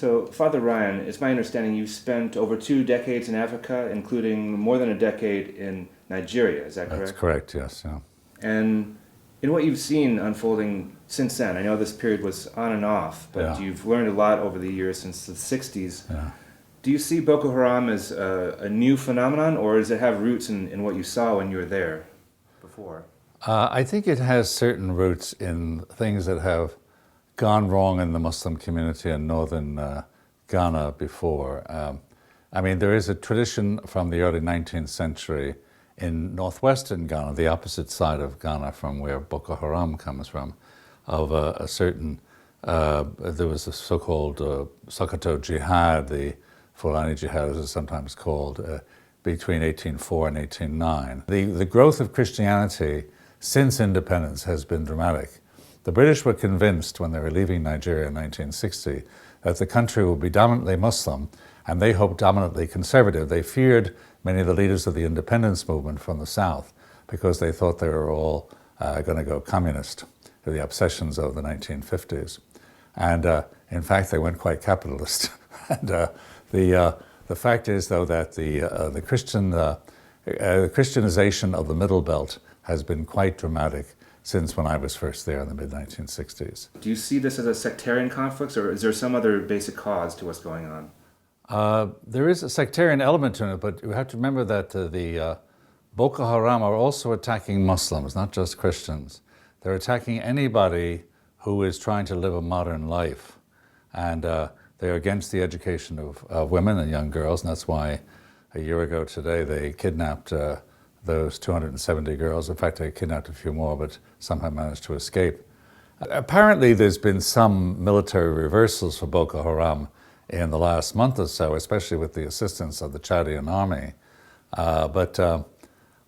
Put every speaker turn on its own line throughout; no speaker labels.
So, Father Ryan, it's my understanding you've spent over 2 decades in Africa, including more than a decade in Nigeria, is that correct?
That's correct, yes. Yeah.
And in what you've seen unfolding since then, I know this period was on and off, but you've learned a lot over the years since the 60s.
Yeah.
Do you see Boko Haram as a new phenomenon, or does it have roots in what you saw when you were there before?
I think it has certain roots in things that have gone wrong in the Muslim community in northern Ghana before. I mean, there is a tradition from the early 19th century in northwestern Ghana, the opposite side of Ghana from where Boko Haram comes from, of a certain, there was a so-called Sokoto Jihad, the Fulani Jihad as it's sometimes called, between 1804 and 1809. The growth of Christianity since independence has been dramatic. The British were convinced when they were leaving Nigeria in 1960 that the country would be dominantly Muslim, and they hoped dominantly conservative. They feared many of the leaders of the independence movement from the South because they thought they were all going to go communist, the obsessions of the 1950s. And in fact, they went quite capitalist. And the fact is, though, that the Christianization of the Middle Belt has been quite dramatic since when I was first there in the mid-1960s.
Do you see this as a sectarian conflict, or is there some other basic cause to what's going on?
There is a sectarian element to it, but you have to remember that the Boko Haram are also attacking Muslims, not just Christians. They're attacking anybody who is trying to live a modern life. And they're against the education of women and young girls, and that's why a year ago today they kidnapped those 270 girls. In fact, they kidnapped a few more, but somehow managed to escape. Apparently there's been some military reversals for Boko Haram in the last month or so, especially with the assistance of the Chadian army. But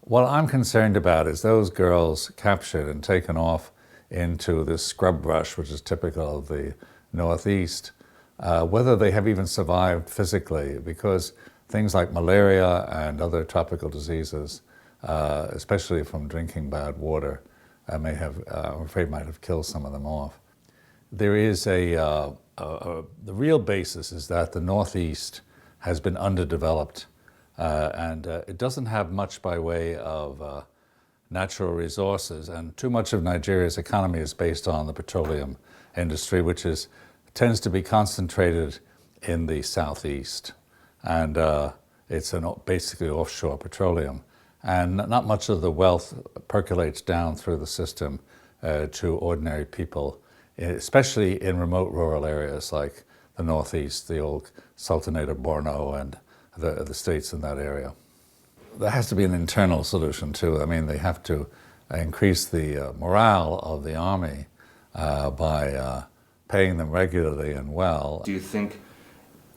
what I'm concerned about is those girls captured and taken off into this scrub brush, which is typical of the Northeast, whether they have even survived physically, because things like malaria and other tropical diseases, especially from drinking bad water, I'm afraid might have killed some of them off. There is the real basis is that the Northeast has been underdeveloped, and it doesn't have much by way of natural resources, and too much of Nigeria's economy is based on the petroleum industry, which tends to be concentrated in the southeast, and it's basically offshore petroleum, and not much of the wealth percolates down through the system to ordinary people, especially in remote rural areas like the Northeast, the old Sultanate of Borno and the states in that area. There has to be an internal solution too. I mean, they have to increase the morale of the army by paying them regularly and well.
Do you think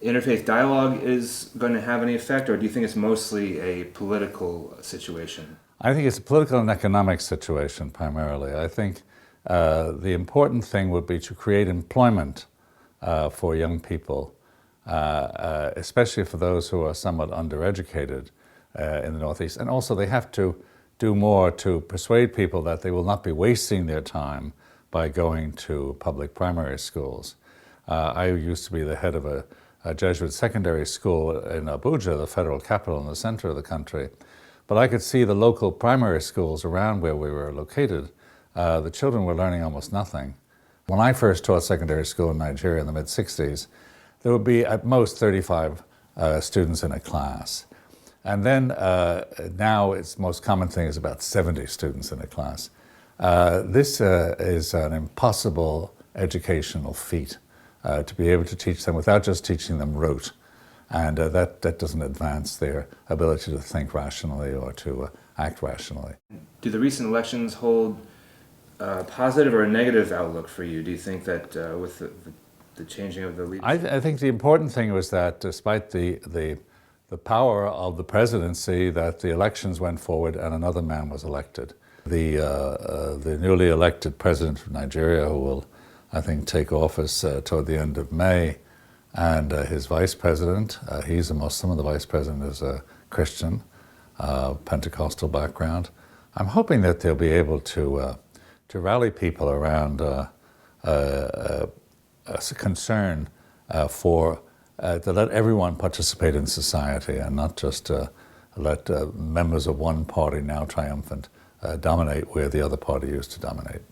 interfaith dialogue is going to have any effect, or do you think it's mostly a political situation?
I think it's a political and economic situation primarily. I think the important thing would be to create employment for young people, especially for those who are somewhat undereducated in the Northeast. And also they have to do more to persuade people that they will not be wasting their time by going to public primary schools. I used to be the head of a Jesuit secondary school in Abuja, the federal capital in the center of the country. But I could see the local primary schools around where we were located. The children were learning almost nothing. When I first taught secondary school in Nigeria in the mid-60s, there would be at most 35 students in a class. And then now its most common thing is about 70 students in a class. This is an impossible educational feat to be able to teach them without just teaching them rote. And that doesn't advance their ability to think rationally or to act rationally.
Do the recent elections hold a positive or a negative outlook for you? Do you think that with the changing of the leadership?
I think the important thing was that despite the power of the presidency, that the elections went forward and another man was elected. The newly elected president of Nigeria, who will, I think, take office toward the end of May, and his vice president, he's a Muslim, and the vice president is a Christian, Pentecostal background. I'm hoping that they'll be able to rally people around a concern to let everyone participate in society and not just let members of one party, now triumphant, dominate where the other party used to dominate.